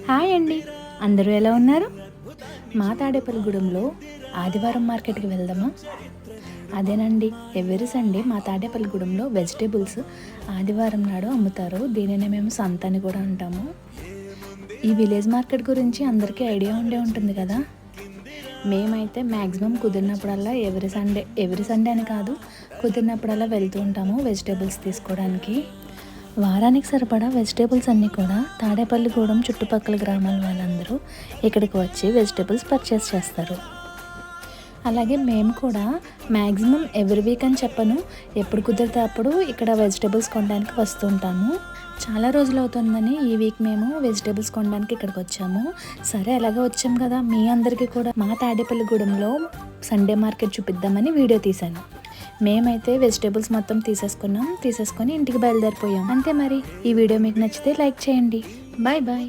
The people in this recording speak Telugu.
హాయ్ అండి, అందరూ ఎలా ఉన్నారు? మా తాడేపల్లిగూడెంలో ఆదివారం మార్కెట్కి వెళ్దామా? అదేనండి, ఎవ్రీ సండే మా తాడేపల్లిగూడెంలో వెజిటేబుల్స్ ఆదివారం నాడు అమ్ముతారు. దీనినే మేము సంత అని కూడా అంటాము. ఈ విలేజ్ మార్కెట్ గురించి అందరికీ ఐడియా ఉండే ఉంటుంది కదా. మేమైతే మ్యాక్సిమం కుదిరినప్పుడల్లా ఎవ్రీ సండే అని కాదు, కుదిరినప్పుడల్లా వెళ్తూ ఉంటాము వెజిటేబుల్స్ తీసుకోవడానికి. వారానికి సరిపడా వెజిటేబుల్స్ అన్నీ కూడా తాడేపల్లిగూడెం చుట్టుపక్కల గ్రామాల వాళ్ళందరూ ఇక్కడికి వచ్చి వెజిటేబుల్స్ పర్చేస్ చేస్తారు. అలాగే మేము కూడా మ్యాక్సిమం ఎవ్రీ వీక్ అని చెప్పను, ఎప్పుడు కుదిరితే అప్పుడు ఇక్కడ వెజిటేబుల్స్ కొనడానికి వస్తూ ఉంటాము. చాలా రోజులు అవుతుందని ఈ వీక్ మేము వెజిటేబుల్స్ కొనడానికి ఇక్కడికి వచ్చాము. సరే, అలాగే వచ్చాము కదా, మీ అందరికీ కూడా మా తాడేపల్లిగూడెంలో సండే మార్కెట్ చూపిద్దామని వీడియో తీశాను. మేమైతే వెజిటేబుల్స్ మొత్తం తీసేసుకొని ఇంటికి బయలుదేరిపోయాం. అంతే మరి. ఈ వీడియో మీకు నచ్చితే లైక్ చేయండి. Bye bye.